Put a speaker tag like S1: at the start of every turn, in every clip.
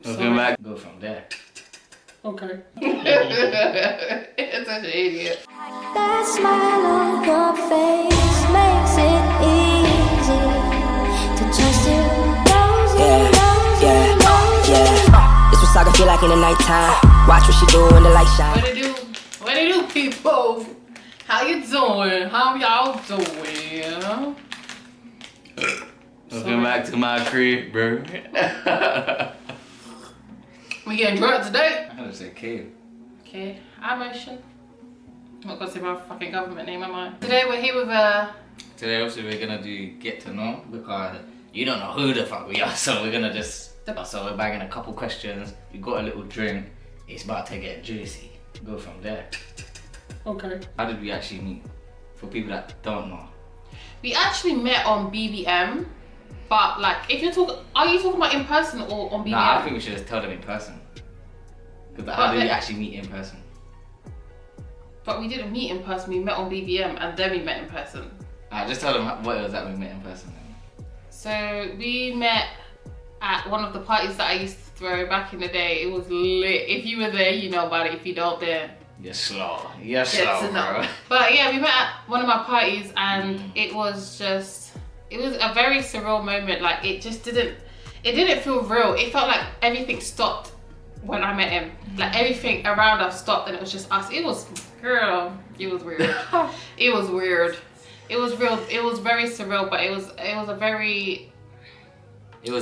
S1: Looking back, go from there.
S2: Okay. It's such an idiot.
S3: That smile on your face makes it easy to trust you. Yeah. This what saga feel like in the nighttime. Watch what she do when the light shine.
S2: What it do, people? How you doing? How y'all doing?
S1: Looking back to my crib, bro.
S2: We getting drunk today?
S1: I gotta say cave.
S2: Okay, I'm Ocean. I'm not gonna say my fucking government name, am I? Today we're here with
S1: Today also we're gonna do get to know because you don't know who the fuck we are, so we're gonna just so we're bagging a couple questions. We got a little drink. It's about to get juicy. Go from there.
S2: Okay.
S1: How did we actually meet? For people that don't know.
S2: We actually met on BBM, but like, if you're talking, are you talking about in person or on BBM?
S1: Nah, I think we should just tell them in person. Because how did we actually meet in person?
S2: But we didn't meet in person, we met on BBM and then we met in person.
S1: Just tell them what it was that we met in person.
S2: So we met at one of the parties that I used to throw back in the day. It was lit. If you were there, you know about it. If you don't, then
S1: you're slow. You're slow, bro.
S2: But yeah, we met at one of my parties and it was a very surreal moment. Like it didn't feel real. It felt like everything stopped when I met him. Like everything around us stopped and it was just us. It was weird. It was weird. It was weird. It was real. It was very surreal, but it was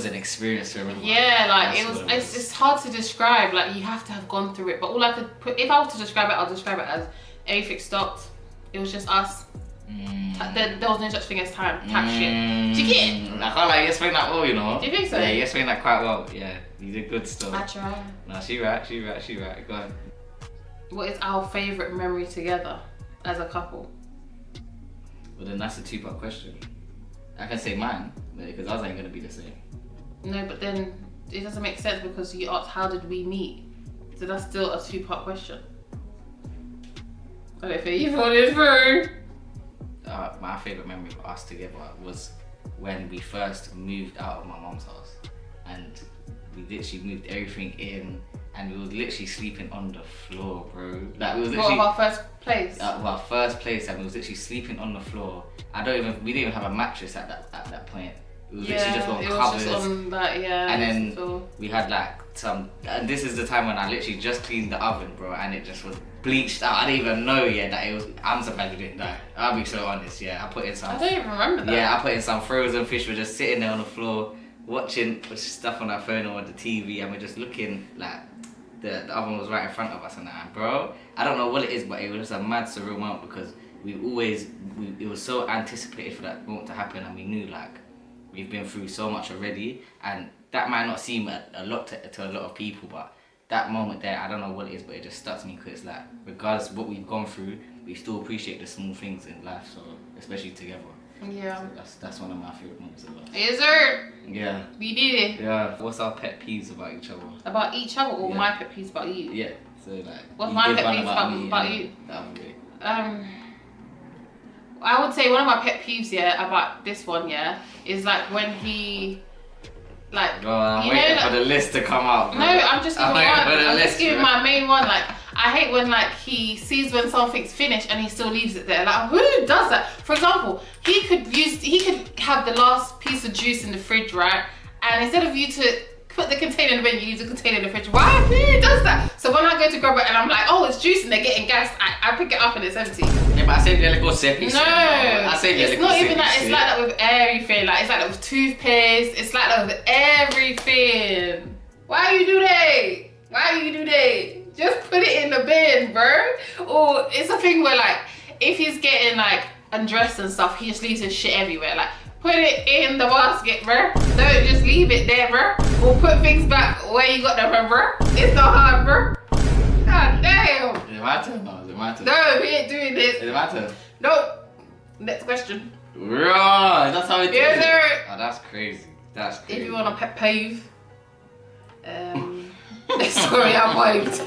S1: an experience for everyone.
S2: Yeah, like it's hard to describe. Like you have to have gone through it. But all I could put, if I was to describe it, I'll describe it as everything stopped. It was just us. There was no such thing as time. Type shit. Do you get it?
S1: I can't like you explain that well, you know.
S2: Do you think so?
S1: Yeah, you explained that quite well. Yeah, you did good stuff.
S2: I try.
S1: No, she right. Go on.
S2: What is our favourite memory together as a couple?
S1: Well, then that's a two-part question. I can say mine because ours ain't gonna be the same.
S2: No, but then it doesn't make sense because you asked how did we meet? So that's still a two-part question. I don't think you thought it through.
S1: My favourite memory of us together was when we first moved out of my mom's house and we literally moved everything in and we was literally sleeping on the floor, bro. Like we was literally
S2: our first place?
S1: Our first place, and we was literally sleeping on the floor. We didn't even have a mattress at that point. It was literally just on covers.
S2: Just on that, yeah.
S1: And then we had like and this is the time when I literally just cleaned the oven, bro, and it just was bleached out. I didn't even know yet that it was. I'm surprised we didn't die. I'll be so honest. Yeah, I put in some.
S2: I don't even remember that.
S1: Yeah, I put in some frozen fish. We're just sitting there on the floor watching stuff on our phone or the TV, and we're just looking like the oven was right in front of us and that. Bro, I don't know what it is, but it was just a mad surreal moment because it was so anticipated for that moment to happen, and we knew like we've been through so much already, and that might not seem a lot to a lot of people, but that moment there, I don't know what it is, but it just stuck to me because it's like, regardless of what we've gone through, we still appreciate the small things in life, so especially together.
S2: Yeah.
S1: So that's one of my favourite moments of us.
S2: Is it?
S1: Yeah.
S2: We did it.
S1: Yeah. What's our pet peeves about each other?
S2: About each other or my pet peeves about you?
S1: Yeah. So like.
S2: What's my pet peeves about you? I would say one of my pet peeves, about this one, is like when he, like.
S1: Bro, I'm waiting for the list to come out, bro.
S2: No, I'm just giving one. I'm just giving my main one. Like, I hate when like he sees when something's finished and he still leaves it there. Like, who does that? For example, he could have the last piece of juice in the fridge, right? And instead of you to put the container in the bin, you leave the container in the fridge. Why? Who does that? So when I go to grab it and I'm like, oh, it's juice and they're getting gassed, I pick it up and it's empty.
S1: Yeah, but I saved you a little sip.
S2: No, it's not even that. It's like that with everything. Like, it's like that with toothpaste. It's like that with everything. Why you do that? Just put it in the bin, bro. Or it's a thing where like, if he's getting like undressed and stuff, he just leaves his shit everywhere. Like, put it in the basket, bro. Don't just leave it there, bro. Or put things back where you got them from, bro. It's not hard, bro. God damn.
S1: Is it my turn? No, is it my turn?
S2: No, we ain't doing this.
S1: Is it my turn?
S2: Nope. Next question.
S1: Right, that's how it is.
S2: Yes, sir.
S1: Oh, that's crazy. That's crazy.
S2: If you want a pet peeve. Sorry, I wiped.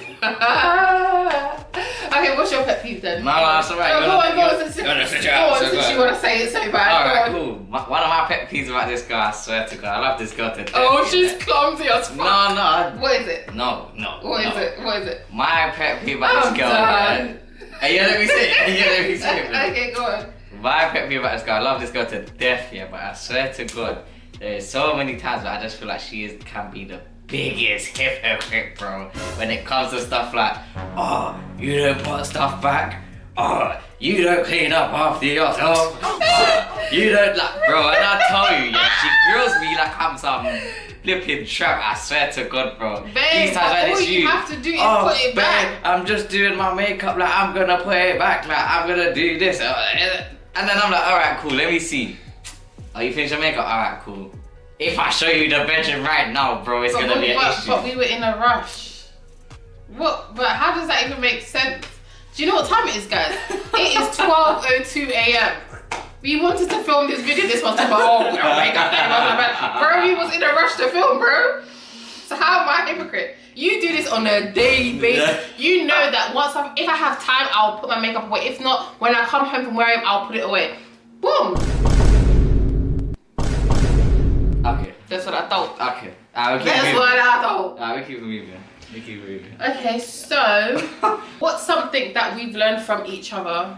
S2: Okay, what's your pet peeve then?
S1: No, it's alright.
S2: Go on, since you want to say it so bad.
S1: Alright, cool. One of my pet peeves about this girl, I swear to God, I love this girl to death.
S2: Oh, she's clumsy as fuck.
S1: No.
S2: What is it?
S1: No.
S2: What is it?
S1: My pet peeve about this girl, man. Hey, yeah, let me say it.
S2: Okay, go on.
S1: My pet peeve about this girl, I love this girl to death, yeah, but I swear to God, there's so many times where I just feel like can be the biggest hypocrite, bro. When it comes to stuff like, oh, you don't put stuff back. Oh, you don't clean up after yourself. Oh, you don't bro. And I tell you, yeah, she grills me like I'm some flipping trap. I swear to God, bro.
S2: Babe,
S1: these times when
S2: all
S1: it's
S2: you have to do is put it back.
S1: I'm just doing my makeup, like I'm gonna put it back, like I'm gonna do this, and then I'm like, all right, cool. Let me see. Oh, you finished your makeup? All right, cool. If I show you the bedroom right now, bro, it's gonna be an issue.
S2: But we were in a rush. What? But how does that even make sense? Do you know what time it is, guys? It is 12:02 a.m. We wanted to film this video. This was like, oh, we don't make up. Bro, we was in a rush to film, bro. So how am I a hypocrite? You do this on a daily basis. Yeah. You know that if I have time, I'll put my makeup away. If not, when I come home from wearing, I'll put it away. Boom.
S1: Okay.
S2: That's what I thought.
S1: Okay.
S2: That's what I thought.
S1: We keep moving.
S2: Okay, so what's something that we've learned from each other?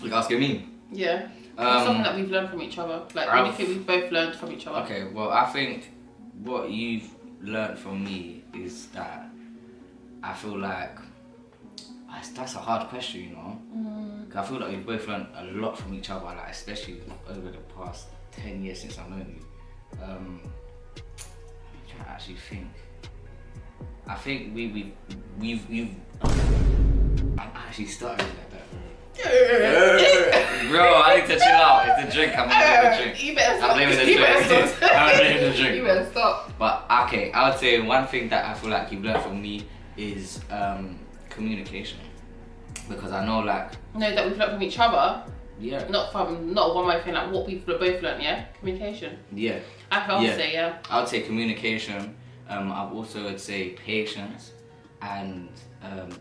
S1: You're asking me?
S2: Yeah. What's something that we've learned from each other? Like anything we've both learned from each other.
S1: Okay, well I think what you've learned from me is that I feel like that's a hard question, you know. I feel like we've both learned a lot from each other, like especially over the past 10 years since I've known you. I'm trying to actually think. I think we've I'm actually starting like that, bro. I need to chill out. It's a drink. I'm blaming the drink.
S2: You better stop.
S1: I'm blaming the drink. I'm blaming the drink.
S2: You better stop.
S1: But okay, I would say one thing that I feel like you've learned from me is communication, because I know like
S2: that we've learned from each other.
S1: Yeah. Not
S2: a one-way thing. Like what we've both learned. Yeah. Communication.
S1: Yeah.
S2: I would say yeah.
S1: I would say communication. I also would say patience and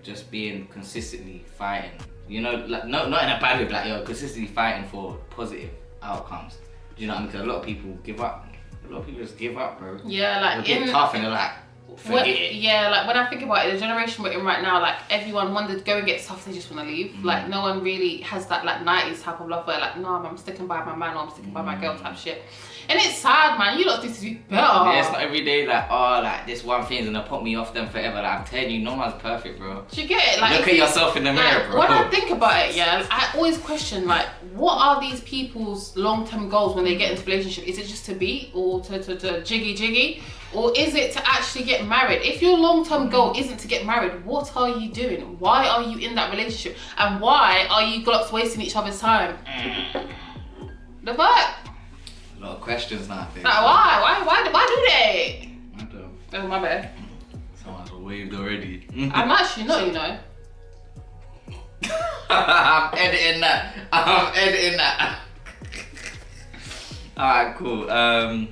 S1: just being consistently fighting. You know, like not in a bad way, but like you're consistently fighting for positive outcomes. Do you know what I mean? Because a lot of people give up. A lot of people just give up, bro.
S2: Yeah, like
S1: they're tough and they're like, forget it.
S2: Yeah, like when I think about it, the generation we're in right now, like everyone wanted to go and get stuff, they just want to leave. Like no one really has that like 90s type of love where like, no, I'm sticking by my man or I'm sticking by my girl type shit. And it's sad, man. You lot need to do better.
S1: Yeah, it's not every day like, oh, like this one thing's gonna put me off them forever. Like I'm telling you, no one's perfect, bro.
S2: Do you get it? Like
S1: look at yourself in the mirror, bro.
S2: When I think about it, yeah, I always question like, what are these people's long-term goals when they get into a relationship? Is it just to be or to jiggy? Or is it to actually get married? If your long-term goal isn't to get married, what are you doing? Why are you in that relationship? And why are you wasting each other's time? The fuck?
S1: A lot of questions now, I think.
S2: Like why do they?
S1: I don't.
S2: Oh, my bad.
S1: Someone's waved already.
S2: I'm actually not, you know.
S1: I'm editing that. Alright, cool. Alright,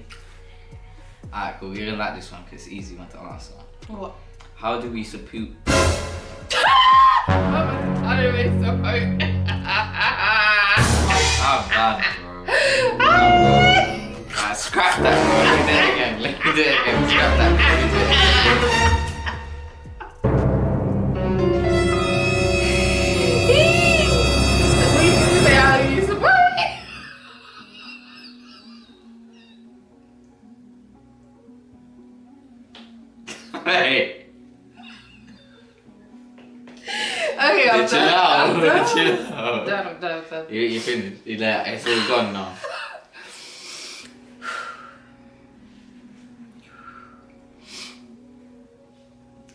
S1: cool. You're gonna like this one because it's an easy one to answer.
S2: What?
S1: How do we support?
S2: I don't really support.
S1: I'm bad, bro. Scrap that, bro. Let me do it again. Scrap that, bro. Hey.
S2: Okay, I'm done.
S1: Chill out. Done. You finished. It's all gone now.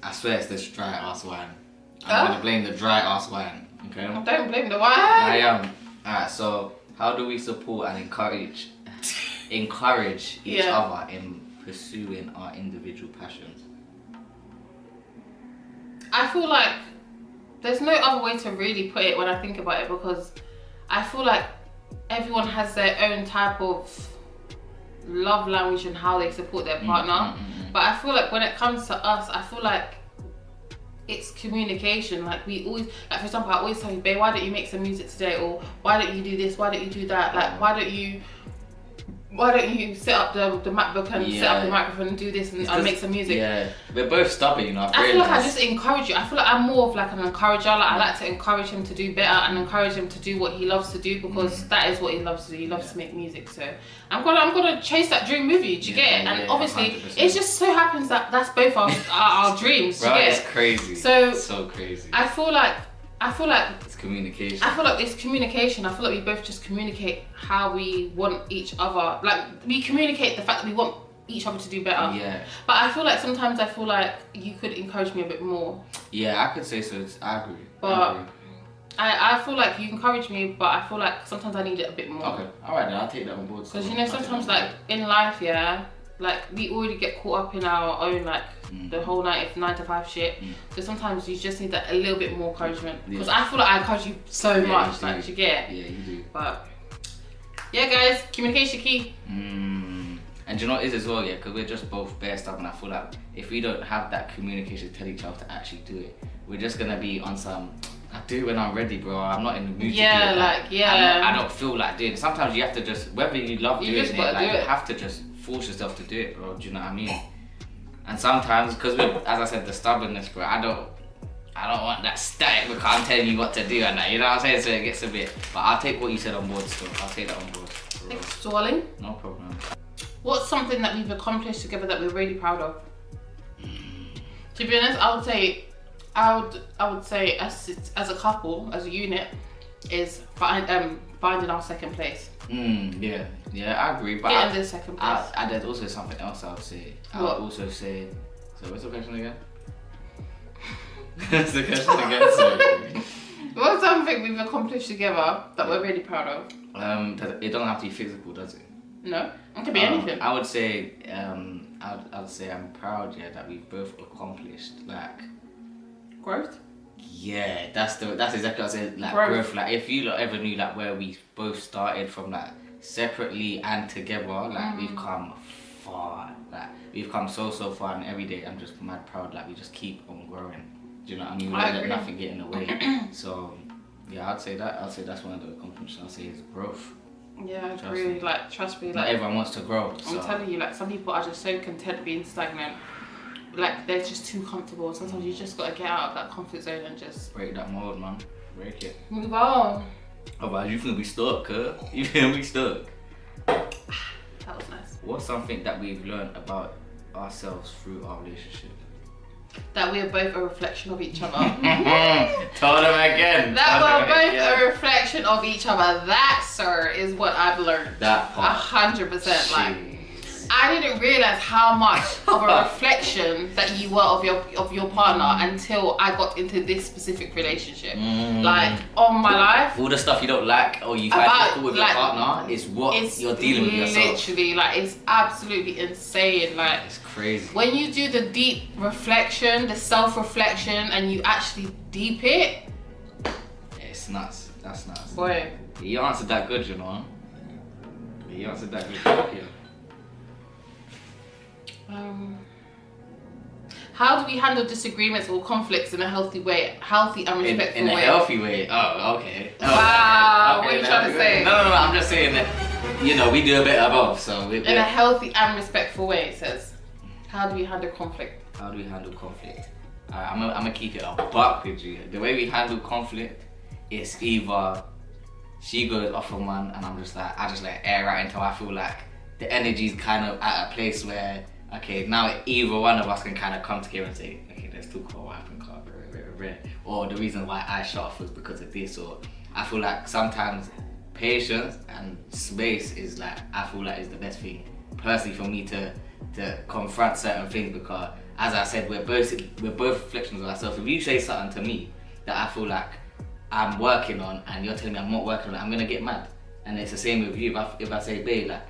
S1: I swear it's this dry ass wine. I'm gonna blame the dry ass wine. Okay.
S2: Don't blame the wine.
S1: I am. Alright. So how do we support and encourage each other in pursuing our individual passions?
S2: I feel like there's no other way to really put it when I think about it, because I feel like everyone has their own type of love language and how they support their partner. But I feel like when it comes to us, I feel like it's communication. Like we always, like for example, I always tell you, babe, why don't you make some music today? Or why don't you do this? Why don't you do that? Like why don't you set up the MacBook and set up the microphone and do this and make some music?
S1: Yeah, we're both stubborn, you know.
S2: I feel like I just encourage you. I feel like I'm more of like an encourager. Like I like to encourage him to do better and encourage him to do what he loves to do, because that is what he loves to do. He loves to make music. So I'm gonna chase that dream with you. Do you get it? And obviously, 100%. It just so happens that that's both our dreams. Do you get it?
S1: It's crazy. So crazy.
S2: I feel like
S1: it's communication.
S2: I feel like it's communication. I feel like we both just communicate how we want each other. Like we communicate the fact that we want each other to do better.
S1: Yeah.
S2: But I feel like you could encourage me a bit more.
S1: Yeah, I could say so. I agree.
S2: But I feel like you encourage me, but I feel like sometimes I need it a bit more.
S1: Okay. Alright then, I'll take that on board.
S2: Because you know, sometimes like in life, like we already get caught up in our own like the whole 9 to 5 shit. So sometimes you just need that a little bit more encouragement. Because I feel like I encourage you so much. Like you get.
S1: Yeah, you do.
S2: But yeah, guys, communication key.
S1: And do you know what it is as well? Yeah, because we're just both bare stubborn. I feel like if we don't have that communication to tell each other to actually do it, we're just gonna be on some. I do it when I'm ready, bro. I'm not in the mood to do it. I don't feel like doing it. Sometimes you have to just, whether you love doing it, like you have to just force yourself to do it, bro. Do you know what I mean? And sometimes, because as I said, the stubbornness, bro, I don't want that static because I'm telling you what to do and that, you know what I'm saying? So it gets a bit, but I'll take what you said on board still. I'll take that on board.
S2: Thanks, darling.
S1: No problem.
S2: What's something that we've accomplished together that we're really proud of? To be honest, I would say as a couple, as a unit, is finding our second place.
S1: Yeah, I agree. But
S2: getting the second place.
S1: There's also something else I would say. I would also say. So what's the question again? What's the question again? Sorry.
S2: What's something we've accomplished together that we're really proud of?
S1: It don't have to be physical, does it?
S2: No, it could be anything.
S1: I would say, I would say I'm proud, that we've both accomplished like
S2: growth.
S1: Yeah, that's exactly what I said. Like growth. Like if you ever knew like where we both started from, like separately and together, like we've come far. Like we've come so far, and every day I'm just mad proud. Like we just keep on growing. Do you know what I mean? We don't let nothing get in the way. So yeah, I'd say that's one of the accomplishments. I'd say is growth.
S2: Yeah, I agree. Like trust me.
S1: Like everyone wants to grow.
S2: I'm telling you, like some people are just so content being stagnant. Like they're just too comfortable. Sometimes you just gotta get out of that comfort zone and just
S1: break that mold, man. Break it.
S2: Move on.
S1: Otherwise, you finna be stuck, huh? You finna be stuck.
S2: That was nice.
S1: What's something that we've learned about ourselves through our relationship?
S2: That we are both a reflection of each other.
S1: Told him again.
S2: That we're both a reflection of each other. That, sir, is what I've learned.
S1: That part.
S2: 100%. Like, I didn't realize how much of a reflection that you were of your partner until I got into this specific relationship. Like, on my life.
S1: All the stuff you don't like or you find difficult with your partner is what you're dealing with yourself.
S2: Literally, like, it's absolutely insane. Like,
S1: it's crazy.
S2: When you do the deep reflection, the self-reflection, and you actually deep it.
S1: Yeah, it's nuts. That's nuts.
S2: Boy.
S1: You answered that good, you know. You answered that good. Yeah.
S2: How do we handle disagreements or conflicts in a healthy way, healthy and respectful way?
S1: In a healthy way. Oh, okay.
S2: Wow, what are you trying to say?
S1: No. I'm just saying that, you know, we do a bit of both. So
S2: in a healthy and respectful way, it says. How do we handle conflict?
S1: How do we handle conflict? I'm gonna keep it a buck with you. The way we handle conflict is either she goes off on one and I just like air out until I feel like the energy's kind of at a place where, okay, now either one of us can kind of come together and say, okay, let's talk about what happened, or the reason why I shut off was because of this, or I feel like sometimes patience and space is like, I feel like is the best thing personally for me to confront certain things, because as I said, we're both reflections of ourselves. If you say something to me that I feel like I'm working on and you're telling me I'm not working on it, I'm gonna get mad. And it's the same with you. If I say, babe, like,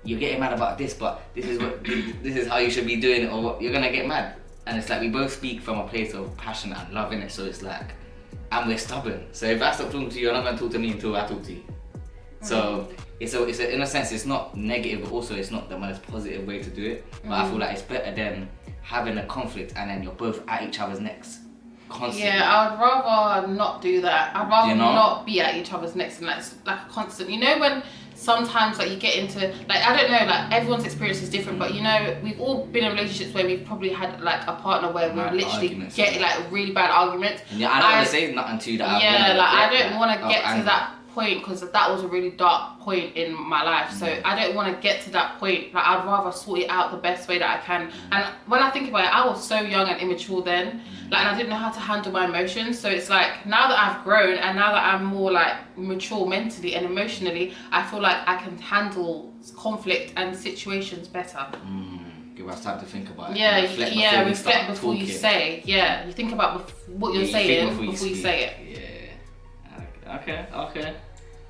S1: you're getting mad about this, but this is how you should be doing it, or what, you're gonna get mad. And it's like we both speak from a place of passion and love in it, so it's like, and we're stubborn. So if I stop talking to you, you're not gonna talk to me until I talk to you. So it's in a sense, it's not negative, but also it's not the most positive way to do it. But I feel like it's better than having a conflict and then you're both at each other's necks. constantly.
S2: Yeah, I would rather not do that. I'd rather
S1: You know?
S2: not be at each other's necks and like a constant. You know when sometimes like you get into like I don't know like everyone's experience is different, but you know we've all been in relationships where we've probably had like a partner where we literally
S1: arguments,
S2: get like really bad arguments.
S1: And yeah, I don't want to say nothing to you that
S2: I don't want to get to that point because that was a really dark point in my life. So I don't want to get to that point. Like I'd rather sort it out the best way that I can. And when I think about it, I was so young and immature then. Like and I didn't know how to handle my emotions. So it's like now that I've grown and now that I'm more like mature mentally and emotionally, I feel like I can handle conflict and situations better.
S1: Give us time to think about it.
S2: Yeah,
S1: Reflect
S2: before you say. Yeah, you think about what you're saying before you say it.
S1: Yeah.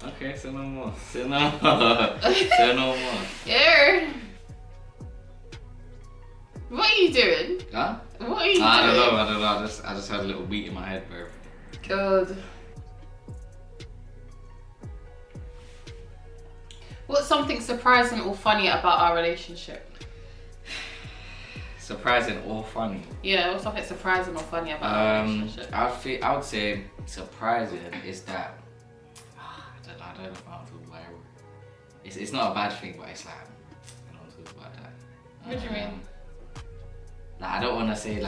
S1: Okay. Say no more. Say no more. Say no more.
S2: Yeah. What are you doing?
S1: Huh?
S2: What are you doing?
S1: I don't know. I just had a little beat in my head, bro.
S2: God. What's something surprising or funny about our relationship?
S1: Surprising or funny?
S2: Yeah, what's something surprising or funny about our relationship?
S1: I would say surprising is that I don't know if I want to talk about it. It's not a bad thing, but it's like I don't want to talk about that.
S2: What do you mean?
S1: Like I don't want to say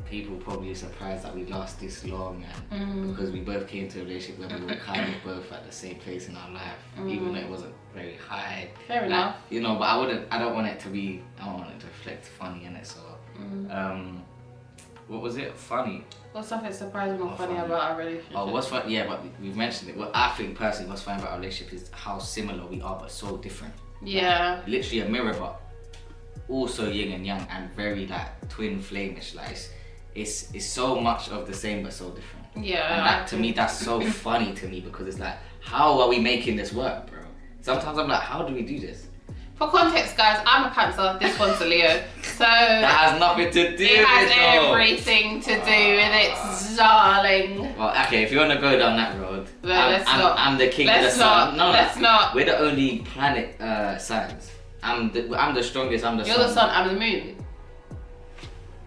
S1: people probably are surprised that we last this long and because we both came to a relationship where we were kind of both at the same place in our life, even though it wasn't very high.
S2: Fair enough.
S1: You know, but I don't want it to reflect funny in it. So, what was it? Funny.
S2: What's something surprising or funny about our relationship?
S1: Oh, what's fun? Yeah, but we've mentioned it. Well, I think personally, what's funny about our relationship is how similar we are, but so different.
S2: Yeah.
S1: Like, literally a mirror, but also yin and yang, and very like twin flamish. Like it's so much of the same, but so different.
S2: Yeah.
S1: And that to me, that's so funny to me because it's like, how are we making this work, bro? Sometimes I'm like, how do we do this?
S2: For context, guys, I'm a Cancer. This one's a Leo. So
S1: that has nothing to do with it.
S2: It has everything to do with it, darling.
S1: Well, okay, if you want to go down that road,
S2: no, I'm
S1: the king of the sun. No,
S2: let's not.
S1: We're the only planet signs. I'm the strongest. I'm the sun.
S2: You're the sun. I'm the moon.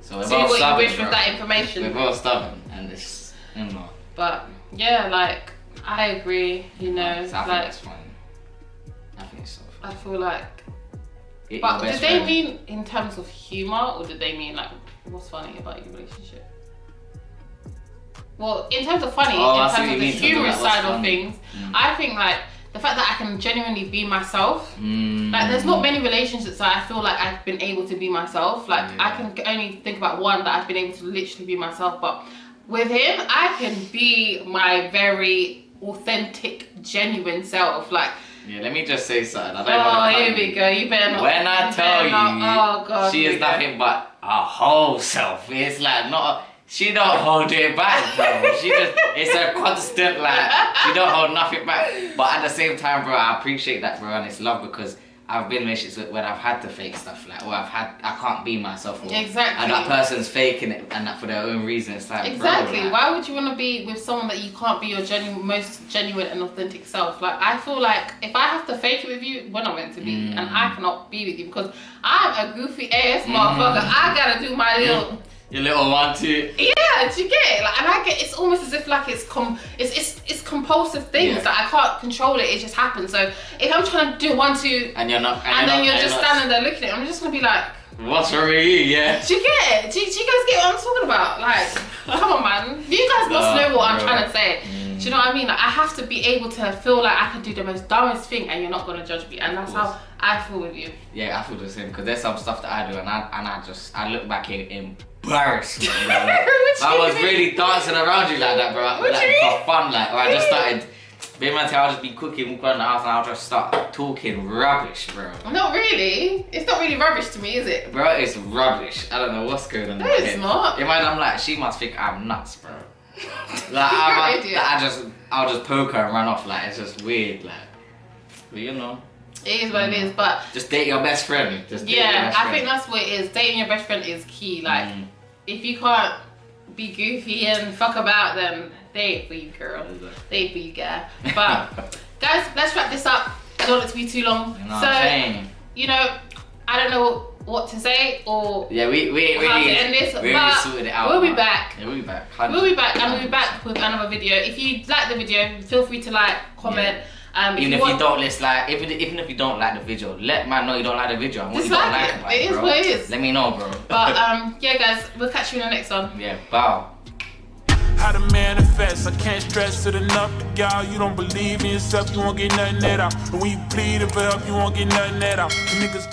S1: So we're
S2: See
S1: both
S2: what
S1: stubborn,
S2: you wish with that information.
S1: We're both stubborn, and it's
S2: But yeah, like I agree. You know,
S1: I think that's funny. I think it's so funny.
S2: I feel like. But did they mean in terms of humor, or did they mean like what's funny about your relationship? Well, in terms of funny, in terms of the humorous side of things, I think like the fact that I can genuinely be myself. Like there's not many relationships that I feel like I've been able to be myself. Like I can only think about one that I've been able to literally be myself. But with him, I can be my very authentic, genuine self. Like.
S1: Yeah, let me just say something.
S2: Here we go. You better not.
S1: When I tell you,
S2: oh God,
S1: she is nothing but a whole self. It's like she don't hold it back, bro. It's a constant like, she don't hold nothing back. But at the same time, bro, I appreciate that, bro, and it's love because I've been in relationships when I've had to fake stuff, like, or I can't be myself. Or,
S2: exactly.
S1: And that person's faking it, and that for their own reason. It's like,
S2: exactly.
S1: Bro, like,
S2: why would you want to be with someone that you can't be your most genuine and authentic self? Like, I feel like if I have to fake it with you, we're not meant to be, and I cannot be with you because I'm a goofy ass motherfucker. I gotta do my little.
S1: Your little 1, 2.
S2: Yeah, do you get it? Like, and I get it's almost as if like it's compulsive things. Like I can't control it. It just happens. So if I'm trying to do 1, 2,
S1: and you're not,
S2: and then you're just standing there looking at it, I'm just gonna be like,
S1: what's wrong with you? Yeah.
S2: Do you get it? Do you guys get what I'm talking about? Like, come on, man. You guys must know what I'm trying to say. Do you know what I mean? Like, I have to be able to feel like I can do the most dumbest thing, and you're not gonna judge me. And that's how I feel with you.
S1: Yeah, I feel the same because there's some stuff that I do, and I look back in embarrassment. You know, like, I was really dancing around you like that, bro. Like, for fun, like, or I just started. Baby, I'll just be cooking, walk around the house, and I'll just start talking rubbish, bro.
S2: Not really. It's not really rubbish to me, is it?
S1: Bro, it's rubbish. I don't know what's going on.
S2: No, it's not.
S1: In my head, I'm like, she must think I'm nuts, bro. Like, I'll just poke her and run off. Like, it's just weird, like. But you know.
S2: It is what it is, but
S1: just date your best friend.
S2: I think that's what it is. Dating your best friend is key. Like, if you can't be goofy and fuck about, then date for you, girl. Date for you, guy. But guys, let's wrap this up. I don't want it to be too long.
S1: You know,
S2: you know, I don't know what to say or
S1: yeah, we
S2: how to end this.
S1: We
S2: but
S1: sorted it out.
S2: We'll be back.
S1: Yeah, we'll be back.
S2: We'll be back, and we'll be back with another video. If you like the video, feel free to like, comment.
S1: Even if you don't even if you don't like the video, let man know you don't like the video and what you don't like about
S2: it. It is
S1: bro.
S2: what it is.
S1: Let me know, bro.
S2: But yeah, guys, we'll catch you in the next one.
S1: Yeah, bow.
S4: How to manifest, I can't stress it enough. Y'all, you don't believe in yourself, you won't get nothing that out. And when you plead for help, you won't get nothing that out. The niggas